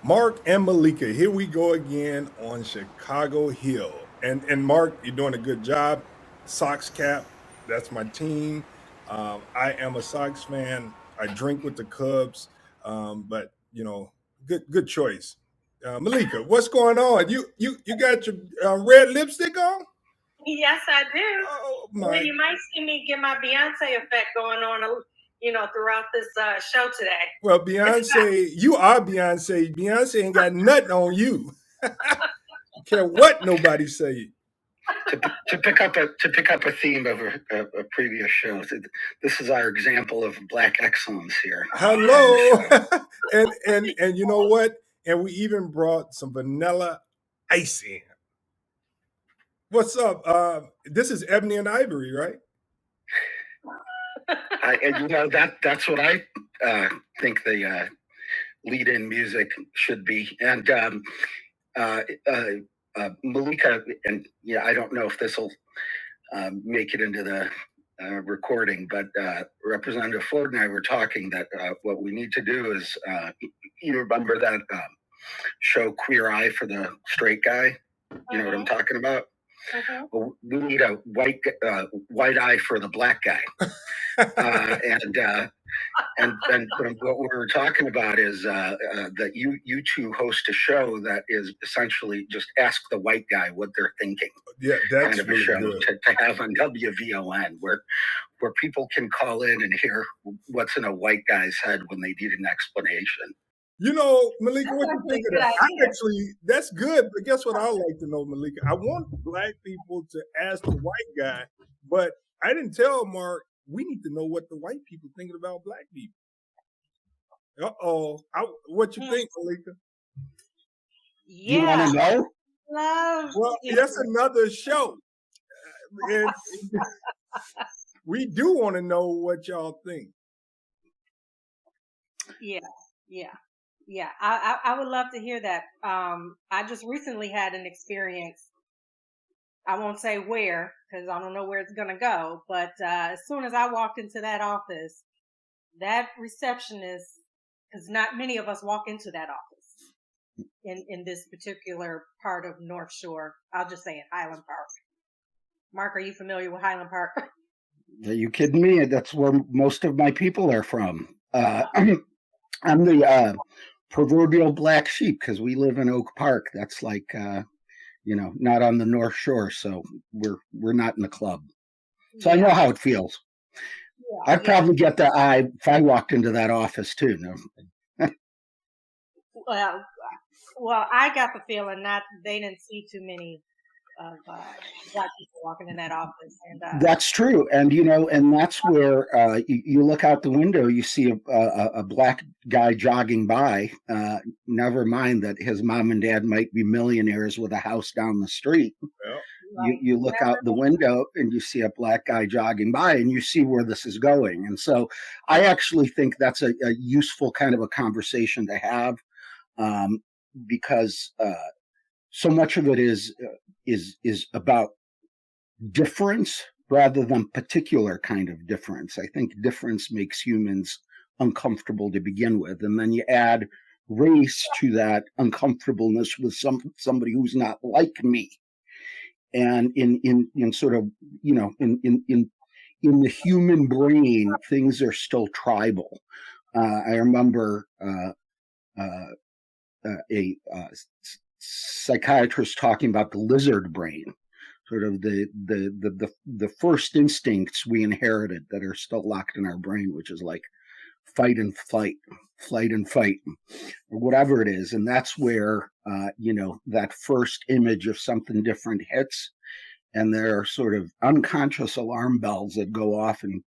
Mark and Meleika, here we go again on Chicago Hill. And Mark, you're doing a good job. Sox cap, that's my team. I am a Sox fan. I drink with the Cubs, but good choice. Meleika, what's going on? You got your red lipstick on? Yes, I do. Oh Well, my! you might see me get my Beyonce effect going on, throughout this show today. Well, It's Beyonce, you are Beyonce. Beyonce ain't got nothing on you. Care what nobody say. To pick up a theme of a previous show. This is our example of black excellence here. Hello. and you know what? And we even brought some vanilla ice in. What's up? This is Ebony and Ivory, right? That's what I think the lead-in music should be. And uh, Meleika, and I don't know if this will make it into the recording, but Representative Ford and I were talking that what we need to do is, you remember that show Queer Eye for the Straight Guy? You know what I'm talking about? Well, we need a white eye for the black guy. And what we were talking about is that you two host a show that is essentially just ask the white guy what they're thinking. Yeah, that's kind of a really show good. to have on WVON where people can call in and hear what's in a white guy's head when they need an explanation. You know, Meleika, what you think of good that? idea. That's good, but guess what I like to know, Meleika? I want black people to ask the white guy, but I didn't tell Mark we need to know what the white people thinking about black people. Uh-oh. What you think, Meleika? You want to know? Love. Well, that's another show. And we do want to know what y'all think. Yeah. I would love to hear that. I just recently had an experience. I won't say where because I don't know where it's going to go. But as soon as I walked into that office, that receptionist, because not many of us walk into that office in this particular part of North Shore. I'll just say it, Highland Park. Mark, are you familiar with Highland Park? Are you kidding me? That's where most of my people are from. I'm the proverbial black sheep because we live in Oak Park. That's like not on the North Shore, so we're not in the club. So I know how it feels. I'd probably get the eye if I walked into that office too. No. Well, I got the feeling they didn't see too many of black people walking in that office, and That's true, and that's where you look out the window, you see a black guy jogging by. Never mind that his mom and dad might be millionaires with a house down the street. Yeah. You look out the window and you see a black guy jogging by, and you see where this is going. And so, I actually think that's a useful kind of a conversation to have, because so much of it is about difference rather than particular kind of difference. I think difference makes humans uncomfortable to begin with, and then you add race to that uncomfortableness with somebody who's not like me. And in sort of in the human brain, things are still tribal. I remember a psychiatrist talking about the lizard brain, sort of the first instincts we inherited that are still locked in our brain, which is like fight and flight, flight and fight, or whatever it is. And that's where that first image of something different hits, and there are sort of unconscious alarm bells that go off in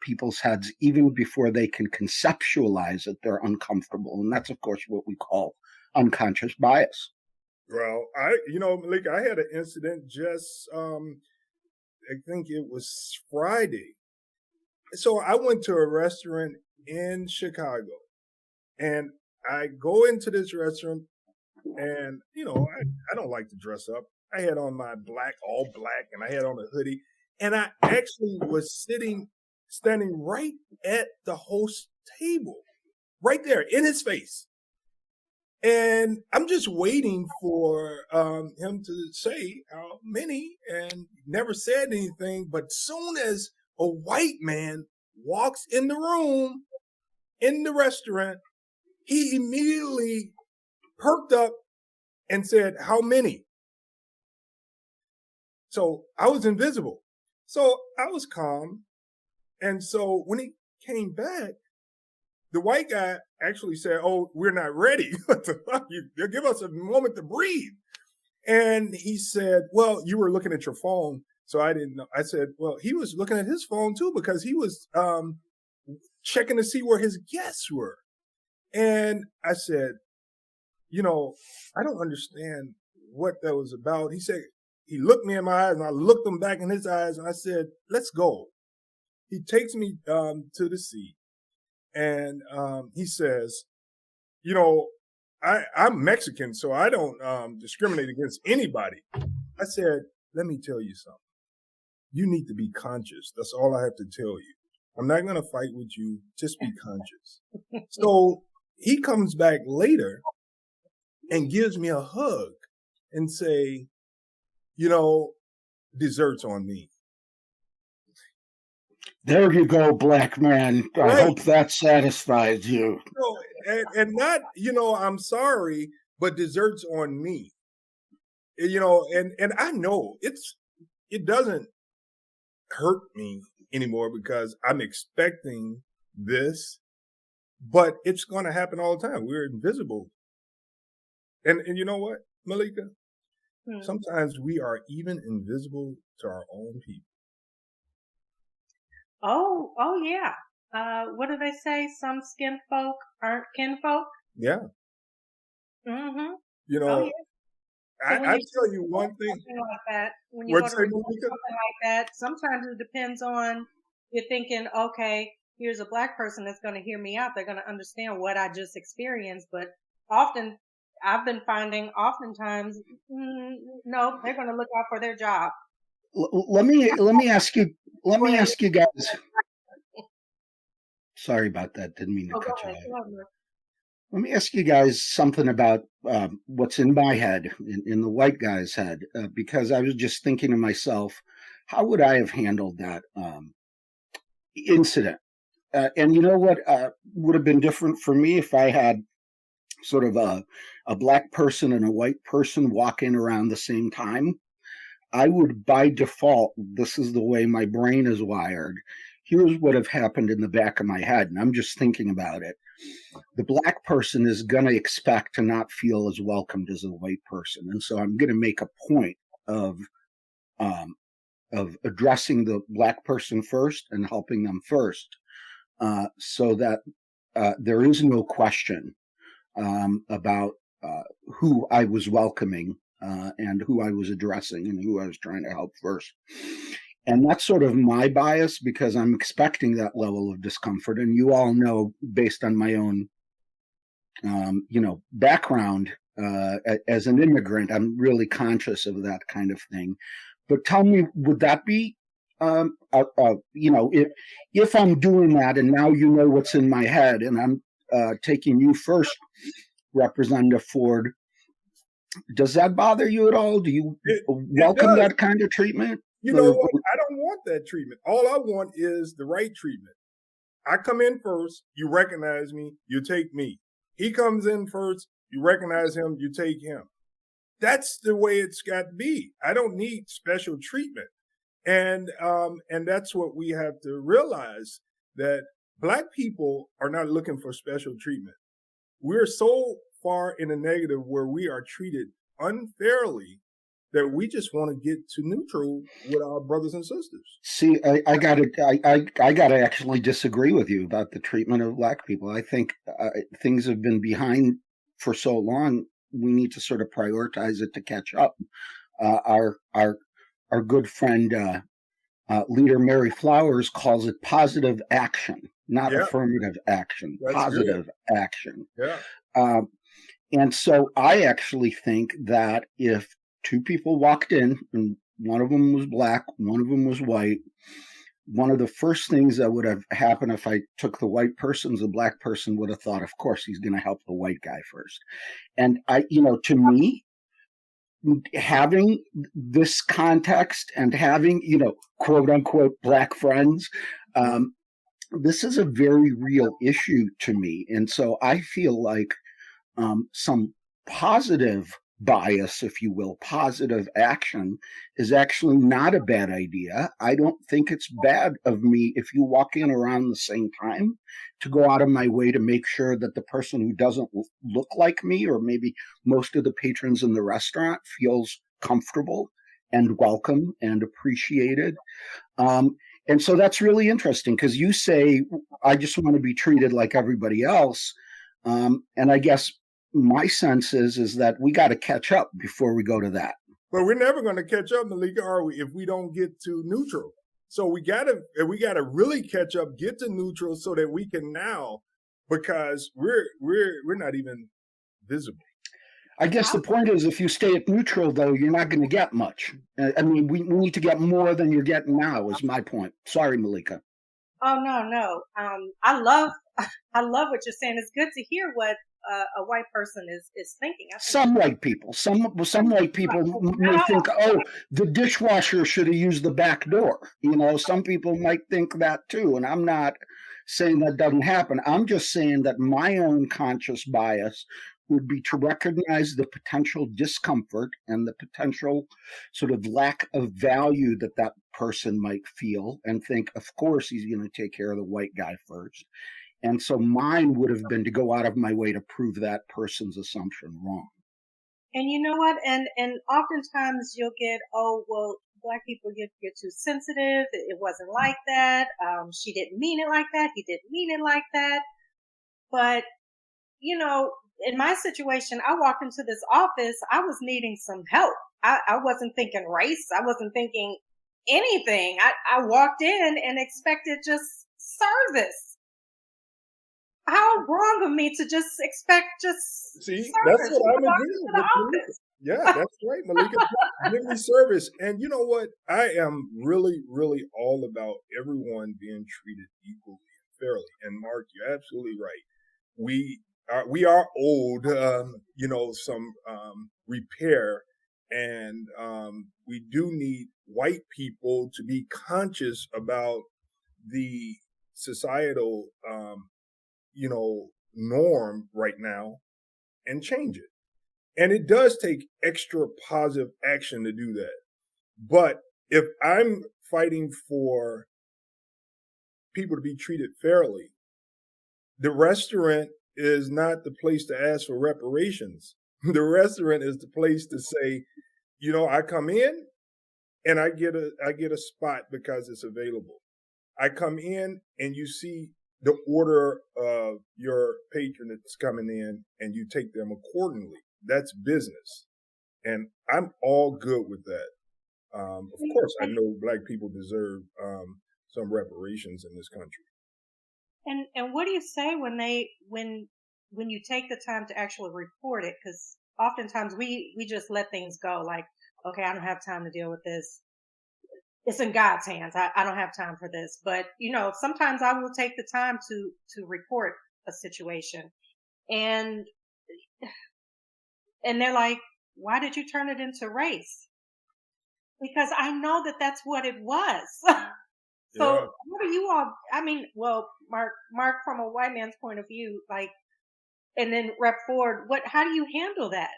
people's heads even before they can conceptualize it. They're uncomfortable, and that's of course what we call unconscious bias. Well, Malik, I had an incident just, I think it was Friday. So I went to a restaurant in Chicago, and I go into this restaurant, and I don't like to dress up. I had on my all black, and I had on a hoodie, and I actually was standing right at the host table, right there in his face. And I'm just waiting for him to say how many, and never said anything. But soon as a white man walks in the room, in the restaurant, he immediately perked up and said, how many? So I was invisible. So I was calm. And so when he came back, the white guy actually said, oh, we're not ready. They'll give us a moment to breathe. And he said, well, you were looking at your phone. So I didn't know. I said, well, he was looking at his phone too, because he was checking to see where his guests were. And I said, I don't understand what that was about. He said, he looked me in my eyes and I looked him back in his eyes and I said, let's go. He takes me to the seat and he says, I'm Mexican, so I don't discriminate against anybody. I said, let me tell you something. You need to be conscious. That's all I have to tell you. I'm not going to fight with you. Just be conscious. So he comes back later and gives me a hug and say, dessert's on me. There you go, black man. I Right. hope that satisfies you. And not, I'm sorry, but dessert's on me. And I know it doesn't hurt me anymore because I'm expecting this, but it's going to happen all the time. We're invisible. And you know what, Meleika? Sometimes we are even invisible to our own people. Oh yeah. What do they say? Some skin folk aren't kinfolk. Yeah. Mm-hmm. So I tell you one thing. Like that, when you go to something like that, sometimes it depends on, you're thinking, okay, here's a black person that's going to hear me out. They're going to understand what I just experienced. But often, I've been finding, oftentimes, no, they're going to look out for their job. Let me ask you guys. Sorry about that. Didn't mean to cut you off. Let me ask you guys something about what's in my head, in the white guy's head, because I was just thinking to myself, how would I have handled that incident? And you know what would have been different for me if I had sort of a black person and a white person walking around the same time? I would, by default, this is the way my brain is wired. Here's what have happened in the back of my head, and I'm just thinking about it. The black person is going to expect to not feel as welcomed as a white person. And so I'm going to make a point of addressing the black person first and helping them first, so that there is no question about who I was welcoming and who I was addressing and who I was trying to help first. And that's sort of my bias because I'm expecting that level of discomfort. And you all know, based on my own, background as an immigrant, I'm really conscious of that kind of thing. But tell me, would that be, if I'm doing that and now you know what's in my head and I'm taking you first, Representative Ford, does that bother you at all? Do you welcome that kind of treatment? You know what? I don't want that treatment. All I want is the right treatment. I come in first, you recognize me, you take me. He comes in first, you recognize him, you take him. That's the way it's got to be. I don't need special treatment. And that's what we have to realize, that black people are not looking for special treatment. We're so far in the negative where we are treated unfairly that we just want to get to neutral with our brothers and sisters. See, I gotta actually disagree with you about the treatment of black people. I think things have been behind for so long. We need to sort of prioritize it to catch up. Our good friend leader Mary Flowers calls it positive action, not affirmative action. That's positive action. Yeah. And so I actually think that if two people walked in and one of them was black, one of them was white, one of the first things that would have happened if I took the white person, the black person would have thought, of course, he's going to help the white guy first. And to me, having this context and having, quote unquote, black friends, this is a very real issue to me. And so I feel like some positive bias, if you will, positive action is actually not a bad idea. I don't think it's bad of me if you walk in around the same time to go out of my way to make sure that the person who doesn't look like me, or maybe most of the patrons in the restaurant, feels comfortable and welcome and appreciated. And so that's really interesting because you say, I just want to be treated like everybody else. And I guess my sense is that we got to catch up before we go to that. But we're never going to catch up, Meleika, are we, if we don't get to neutral? So we gotta really catch up, get to neutral, so that we can now, because we're not even visible. I guess the point is, if you stay at neutral, though, you're not going to get much. I mean, we need to get more than you're getting now. Is my point. Sorry, Meleika. Oh no. I love what you're saying. It's good to hear what a white person is thinking. Some white people, some white people may think, oh, the dishwasher should have used the back door. Some people might think that too. And I'm not saying that doesn't happen. I'm just saying that my own conscious bias would be to recognize the potential discomfort and the potential sort of lack of value that person might feel, and think, of course, he's going to take care of the white guy first. And so mine would have been to go out of my way to prove that person's assumption wrong. And you know what? And oftentimes you'll get, oh, well, black people get too sensitive. It wasn't like that. She didn't mean it like that. He didn't mean it like that. But, in my situation, I walked into this office. I was needing some help. I wasn't thinking race. I wasn't thinking anything. I walked in and expected just service. How wrong of me to just expect just See, service. that's what I'm doing. Yeah, that's right, Meleika. Give me service. And you know what? I am really, really all about everyone being treated equally and fairly. And Mark, you're absolutely right. We are owed, some repair, and we do need white people to be conscious about the societal, norm right now and change it. And it does take extra positive action to do that. But if I'm fighting for people to be treated fairly, the restaurant is not the place to ask for reparations. The restaurant is the place to say, I come in and I get a spot because it's available. I come in and you see the order of your patron that's coming in and you take them accordingly. That's business. And I'm all good with that. Of course, I know black people deserve some reparations in this country. And what do you say when you take the time to actually report it? Because oftentimes we just let things go. Like, okay, I don't have time to deal with this. It's in God's hands. I don't have time for this. But sometimes I will take the time to report a situation, and they're like, "Why did you turn it into race?" Because I know that that's what it was. So Yeah. what are you all, Mark, from a white man's point of view, like, and then Rep Ford, how do you handle that?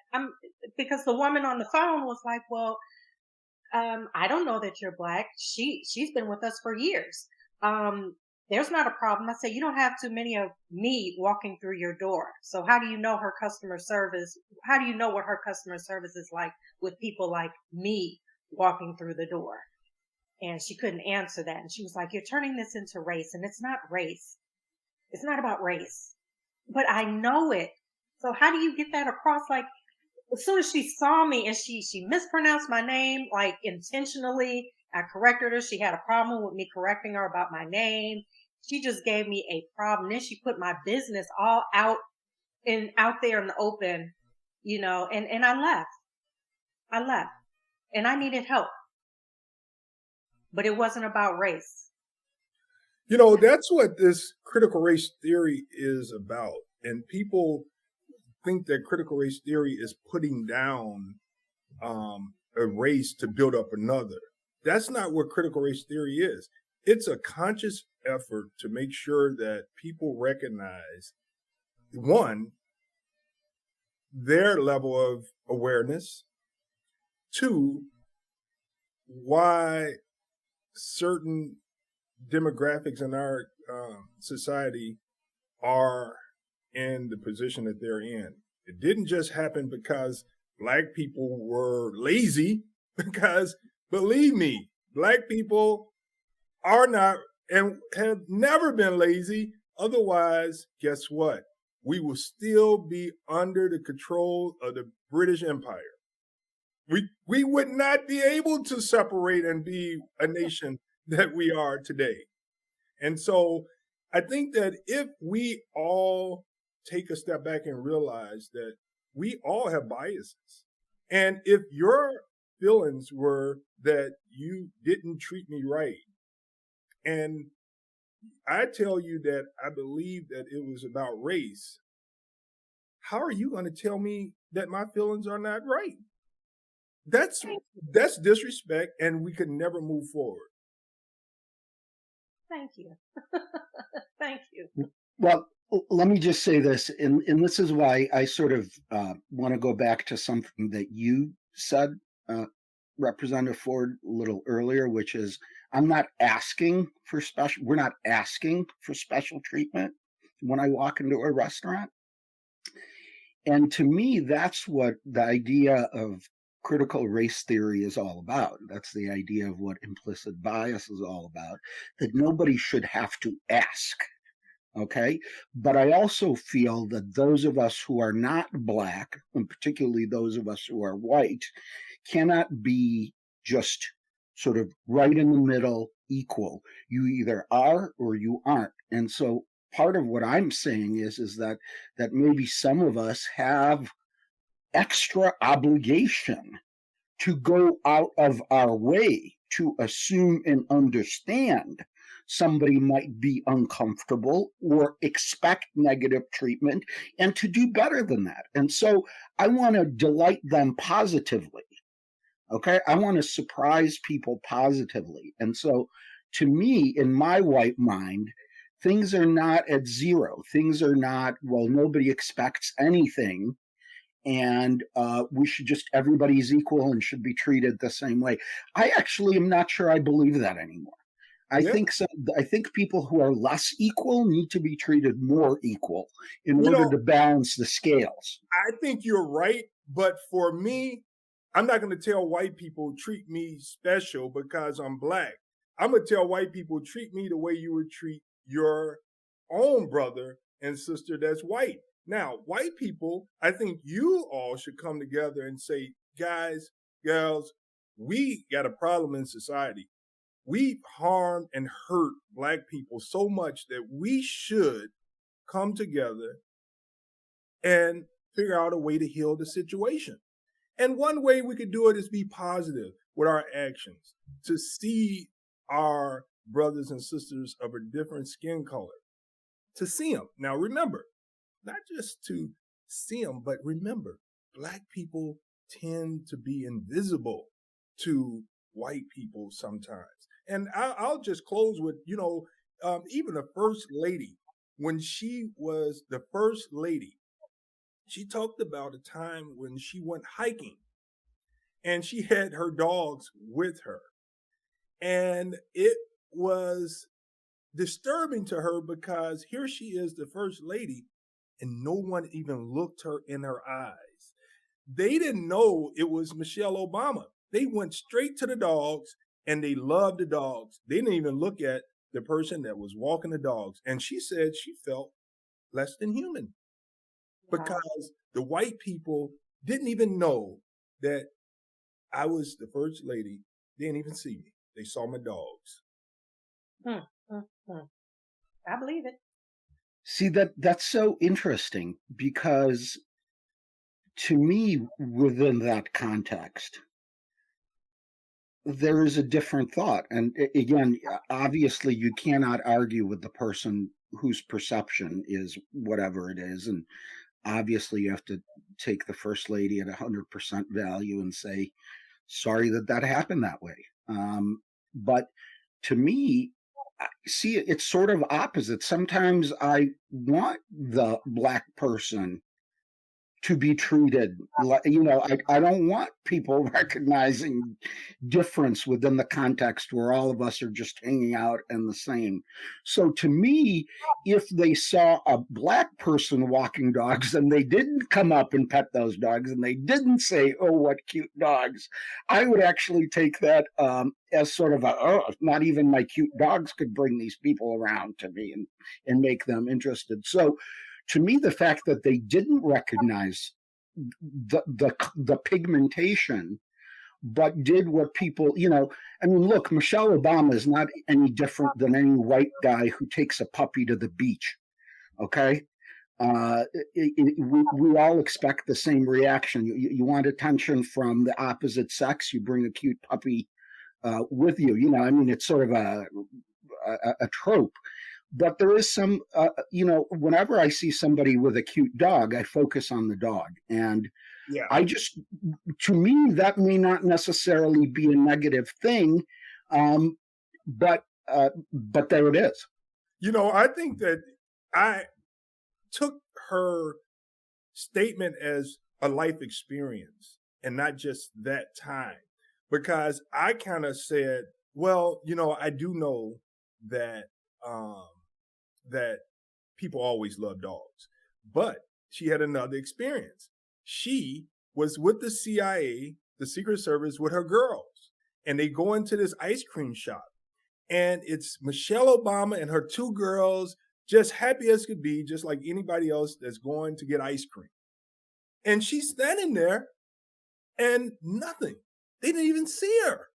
Because the woman on the phone was like, well, I don't know that you're black. She's been with us for years. There's not a problem. I say, you don't have too many of me walking through your door. So how do you know her customer service? How do you know what her customer service is like with people like me walking through the door? And she couldn't answer that. And she was like, you're turning this into race. And it's not race. It's not about race. But I know it. So how do you get that across? Like, as soon as she saw me and she mispronounced my name, like intentionally, I corrected her. She had a problem with me correcting her about my name. She just gave me a problem. Then she put my business all out there in the open, and I left. And I needed help. But it wasn't about race. That's what this critical race theory is about. And people think that critical race theory is putting down a race to build up another. That's not what critical race theory is. It's a conscious effort to make sure that people recognize, one, their level of awareness, two, why certain demographics in our society are in the position that they're in. It didn't just happen because Black people were lazy, because believe me, Black people are not and have never been lazy. Otherwise, guess what? We will still be under the control of the British Empire. We would not be able to separate and be a nation that we are today. And so I think that if we all take a step back and realize that we all have biases, and if your feelings were that you didn't treat me right, and I tell you that I believe that it was about race, how are you going to tell me that my feelings are not right? That's disrespect, and we could never move forward. Thank you. Thank you. Well, let me just say this, and this is why I sort of want to go back to something that you said, Representative Ford, a little earlier, which is we're not asking for special treatment when I walk into a restaurant. And to me, that's what the idea of critical race theory is all about. That's the idea of what implicit bias is all about, that nobody should have to ask. Okay. But I also feel that those of us who are not Black, and particularly those of us who are white, cannot be just sort of right in the middle, equal. You either are or you aren't. And so part of what I'm saying is that maybe some of us have extra obligation to go out of our way to assume and understand somebody might be uncomfortable or expect negative treatment, and to do better than that. And so I want to delight them positively. Okay. I want to surprise people positively. And so to me, in my white mind, things are not at zero. Things are not, well, nobody expects anything, and everybody's equal and should be treated the same way. I actually am not sure I believe that anymore. I think people who are less equal need to be treated more equal in order to balance the scales. I think you're right, but for me, I'm not going to tell white people treat me special because I'm Black. I'm going to tell white people treat me the way you would treat your own brother and sister that's white. Now, white people, I think you all should come together and say, guys, girls, we got a problem in society. We've harmed and hurt Black people so much that we should come together and figure out a way to heal the situation. And one way we could do it is be positive with our actions, to see our brothers and sisters of a different skin color, to see them. Now, remember, not just to see them, but remember, Black people tend to be invisible to white people sometimes. And I'll just close with, even the First Lady, when she was the First Lady, she talked about a time when she went hiking and she had her dogs with her. And it was disturbing to her because here she is, the First Lady, and no one even looked her in her eyes. They didn't know it was Michelle Obama. They went straight to the dogs and they loved the dogs. They didn't even look at the person that was walking the dogs. And she said she felt less than human because the white people didn't even know that I was the First Lady. They didn't even see me. They saw my dogs. I believe it. See, that's so interesting because to me, within that context, there is a different thought. And again, obviously, you cannot argue with the person whose perception is whatever it is. And obviously, you have to take the first lady at 100% value and say, sorry that that happened that way. But to me, see, it's sort of opposite. Sometimes I want the black person to be treated like, I don't want people recognizing difference within the context where all of us are just hanging out and the same. So to me, if they saw a black person walking dogs and they didn't come up and pet those dogs and they didn't say, oh, what cute dogs, I would actually take that as sort of not even my cute dogs could bring these people around to me and make them interested. So to me, the fact that they didn't recognize the pigmentation, but did what people, I mean, look, Michelle Obama is not any different than any white guy who takes a puppy to the beach. Okay. We all expect the same reaction. You want attention from the opposite sex, you bring a cute puppy with you. I mean, it's sort of a trope. But there is some, whenever I see somebody with a cute dog, I focus on the dog. And Yeah. to me, that may not necessarily be a negative thing, but there it is. I think that I took her statement as a life experience and not just that time, because I kind of said, well, I do know that that people always love dogs, but she had another experience. She was with the CIA, the Secret Service, with her girls, and they go into this ice cream shop, and it's Michelle Obama and her two girls, just happy as could be, just like anybody else that's going to get ice cream. And she's standing there and nothing. They didn't even see her.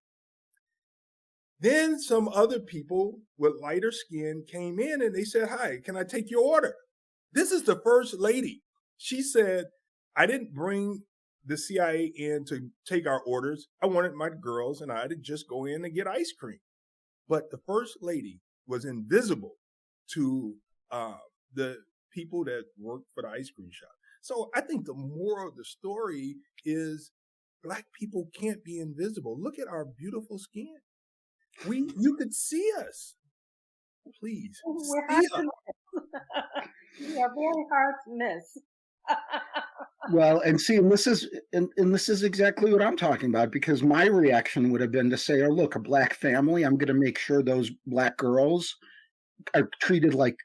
Then some other people with lighter skin came in and they said, hi, can I take your order? This is the first lady. She said, I didn't bring the CIA in to take our orders. I wanted my girls and I to just go in and get ice cream. But the first lady was invisible to the people that worked for the ice cream shop. So I think the moral of the story is Black people can't be invisible. Look at our beautiful skin. You could see us. Please. We're hard to miss. We are very hard to miss. Well, and see, and this is exactly what I'm talking about, because my reaction would have been to say, oh, look, a Black family, I'm going to make sure those Black girls are treated like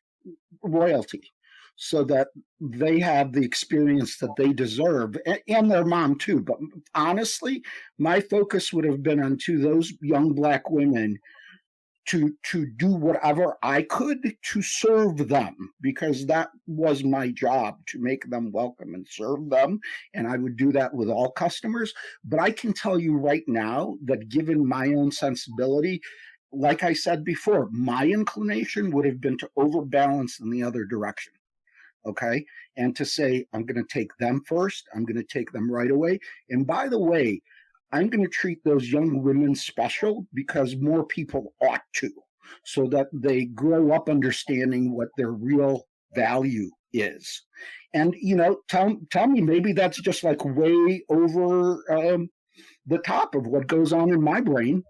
royalty so that they have the experience that they deserve, and their mom too. But honestly, my focus would have been on to those young Black women to do whatever I could to serve them, because that was my job, to make them welcome and serve them. And I would do that with all customers. But I can tell you right now that given my own sensibility, like I said before, my inclination would have been to overbalance in the other direction. Okay. And to say, I'm going to take them first. I'm going to take them right away. And by the way, I'm going to treat those young women special because more people ought to, so that they grow up understanding what their real value is. And, tell me, maybe that's just like way over the top of what goes on in my brain.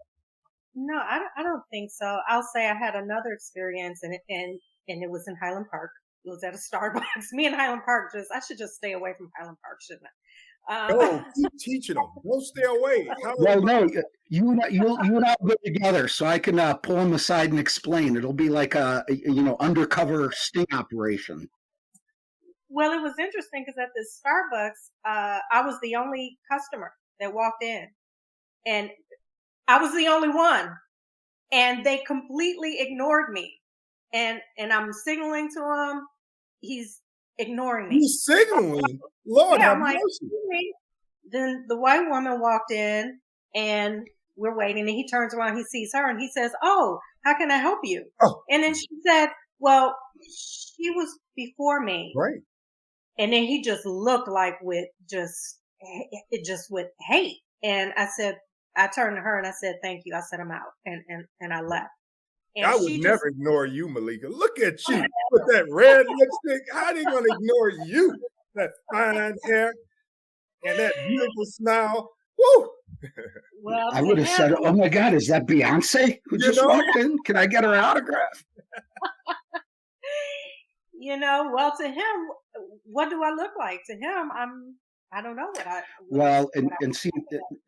No, I don't think so. I'll say I had another experience, and it was in Highland Park. It was at a Starbucks. Me and Highland Park I should just stay away from Highland Park, shouldn't I? Keep teaching them. Don't stay away. Well, no, you and I go together, so I can pull them aside and explain. It'll be like a undercover sting operation. Well, it was interesting because at this Starbucks, I was the only customer that walked in, and I was the only one, and they completely ignored me. And I'm signaling to him. He's ignoring me. He's signaling? Lord, yeah, have I'm like, mercy. Then the white woman walked in, and we're waiting, and he turns around, he sees her, and he says, oh, how can I help you? Oh. And then she said, well, she was before me. Right. And then he just looked like with with hate. And I said, I turned to her and I said, "Thank you." I said, "I'm out," and I left. And I would she just never ignore you, Meleika. Look at you with that red lipstick. How they gonna ignore you? That fine hair and that beautiful smile. Woo! well I to would have said, him, "Oh my God, is that Beyonce who You just know? walked in? Can I get her autograph?" well to him, what do I look like? To him, I don't know what I Well, what I and see,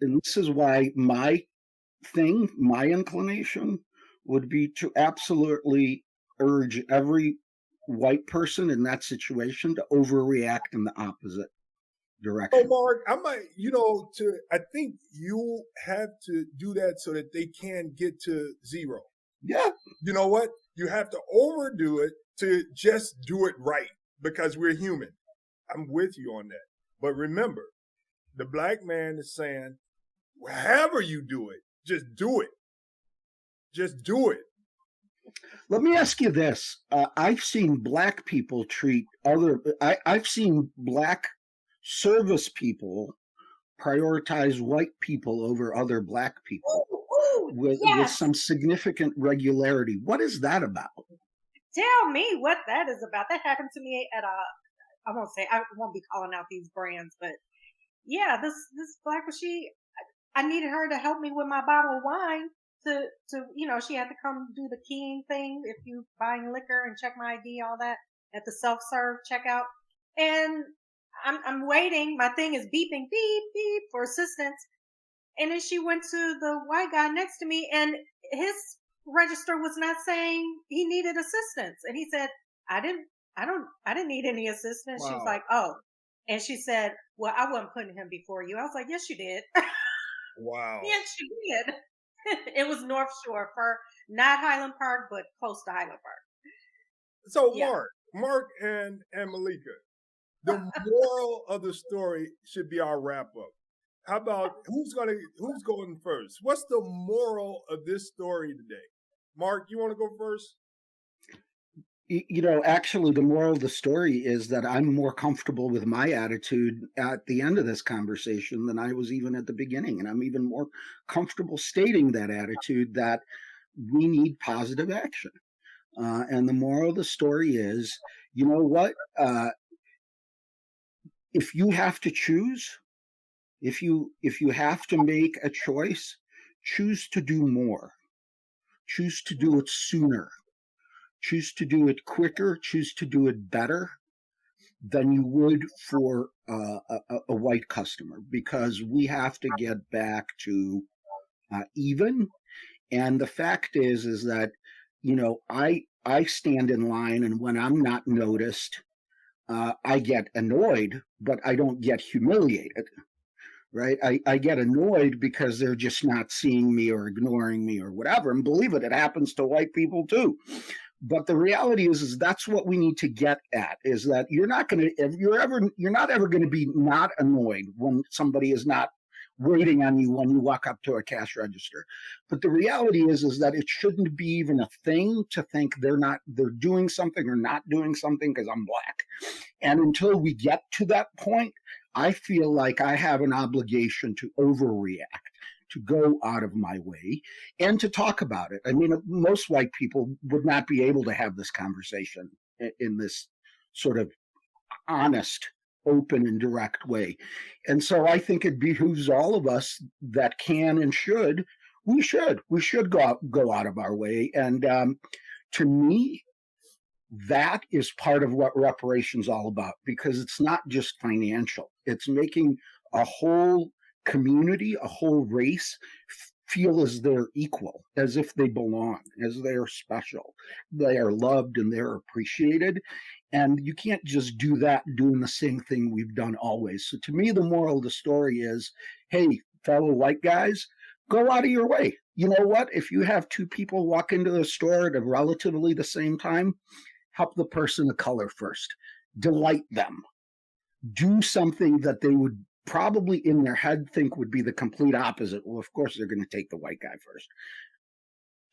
and this is why my inclination would be to absolutely urge every white person in that situation to overreact in the opposite Oh, direction. Mark, I might, I think you have to do that so that they can get to zero. Yeah, You know what? You have to overdo it to just do it right because we're human. I'm with you on that. But remember, the black man is saying, however you do it, just do it. Just do it. let me ask you this. I've seen black people treat I've seen black service people prioritize white people over other black people ooh, ooh, with yes. some significant regularity. What is that about? Tell me what that is about. That happened to me at I won't be calling out these brands, but yeah, this black was I needed her to help me with my bottle of wine she had to come do the keying thing if you buying liquor and check my ID, all that at the self-serve checkout. And I'm waiting. My thing is beeping, beep, beep for assistance. And then she went to the white guy next to me and his register was not saying he needed assistance. And he said, I didn't need any assistance. She was Wow. like, oh. And she said, well, I wasn't putting him before you. I was like, yes, you did. Wow. Yes, you did. It was North Shore for not Highland Park, but close to Highland Park. So Yeah. Mark and Meleika, the moral of the story should be our wrap up. How about who's going first? What's the moral of this story today? Mark, you want to go first? Actually, the moral of the story is that I'm more comfortable with my attitude at the end of this conversation than I was even at the beginning. And I'm even more comfortable stating that attitude that we need positive action. And the moral of the story is, you know what? If you have to choose, if you have to make a choice, choose to do more. Choose to do it sooner. Choose to do it quicker. Choose to do it better than you would for a white customer, because we have to get back to even. And the fact is that I stand in line, and when I'm not noticed, I get annoyed, but I don't get humiliated. Right? I get annoyed because they're just not seeing me or ignoring me or whatever. And believe it happens to white people too. But the reality is that's what we need to get at, is that you're not ever going to be not annoyed when somebody is not waiting on you when you walk up to a cash register. But the reality is that it shouldn't be even a thing to think they're doing something or not doing something because I'm black. And until we get to that point, I feel like I have an obligation to overreact, to go out of my way, and to talk about it. I mean, most white people would not be able to have this conversation in this sort of honest, open, and direct way. And so I think it behooves all of us that can and should. We should go out of our way. And to me, that is part of what reparations all about, because it's not just financial. It's making a whole community, a whole race feel as they're equal, as if they belong, as they are special, they are loved and they're appreciated. And you can't just do that doing the same thing we've done always. So to me, the moral of the story is, hey, fellow white guys, go out of your way. You know what? If you have two people walk into the store at relatively the same time, help the person of color first. Delight them. Do something that they would probably in their head think would be the complete opposite. Well, of course, they're going to take the white guy first.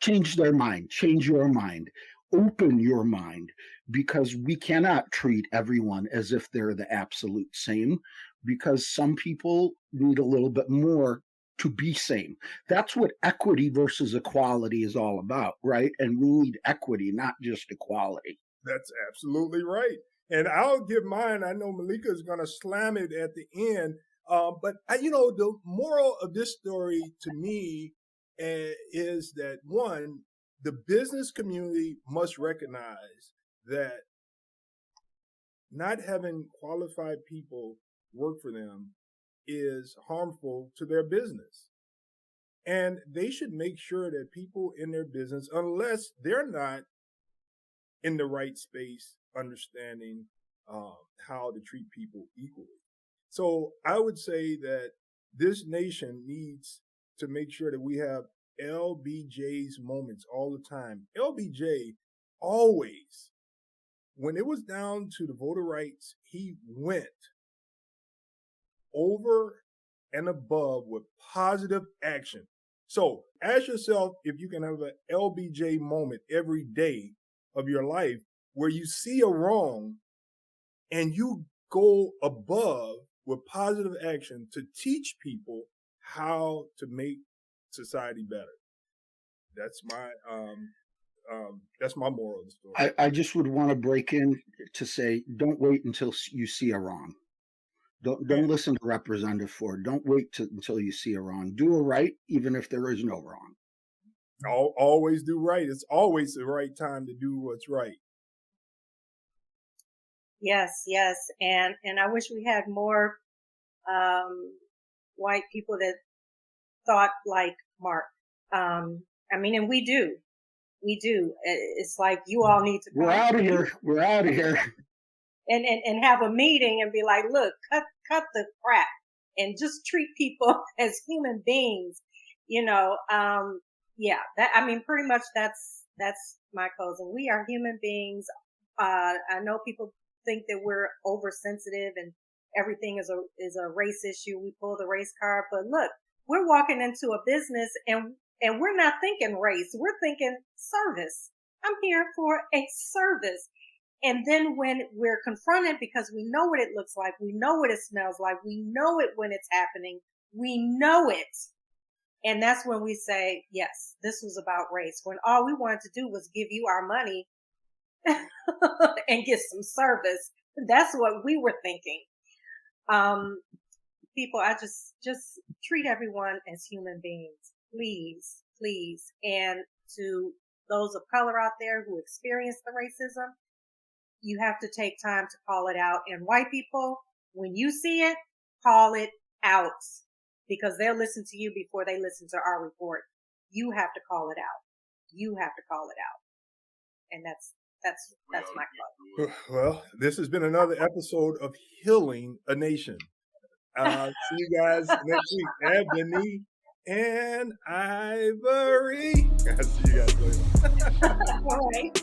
Change their mind. Change your mind. Open your mind, because we cannot treat everyone as if they're the absolute same, because some people need a little bit more to be same. That's what equity versus equality is all about, right? And we need equity, not just equality. That's absolutely right. And I'll give mine. I know Meleika is going to slam it at the end. But the moral of this story to me is that, one, the business community must recognize that not having qualified people work for them is harmful to their business. And they should make sure that people in their business, unless they're not in the right space, understanding how to treat people equally. So I would say that this nation needs to make sure that we have LBJ's moments all the time. LBJ always, when it was down to the voter rights, he went over and above with positive action. So ask yourself if you can have an LBJ moment every day of your life where you see a wrong and you go above with positive action to teach people how to make society better. That's my moral of the story. I just would want to break in to say, don't wait until you see a wrong. Don't listen to Representative Ford. Don't wait until you see a wrong. Do a right, even if there is no wrong. Always do right. It's always the right time to do what's right. Yes, and I wish we had more white people that thought like Mark. And we do. It's like you all need to. We're out of here. We're out of here. And have a meeting and be like, look, cut the crap and just treat people as human beings. Pretty much that's my closing. We are human beings. I know people think that we're oversensitive and everything is a race issue. We pull the race card, but look, we're walking into a business and we're not thinking race. We're thinking service. I'm here for a service. And then when we're confronted, because we know what it looks like, we know what it smells like, we know it when it's happening, we know it. And that's when we say, yes, this was about race, when all we wanted to do was give you our money and get some service. That's what we were thinking. People, I just treat everyone as human beings, please. And to those of color out there who experience the racism, you have to take time to call it out. And white people, when you see it, call it out, because they'll listen to you before they listen to our report. You have to call it out. And that's my club. Well, this has been another episode of Healing a Nation. See you guys next week. Ebony and Ivory. I'll see you guys later. All right.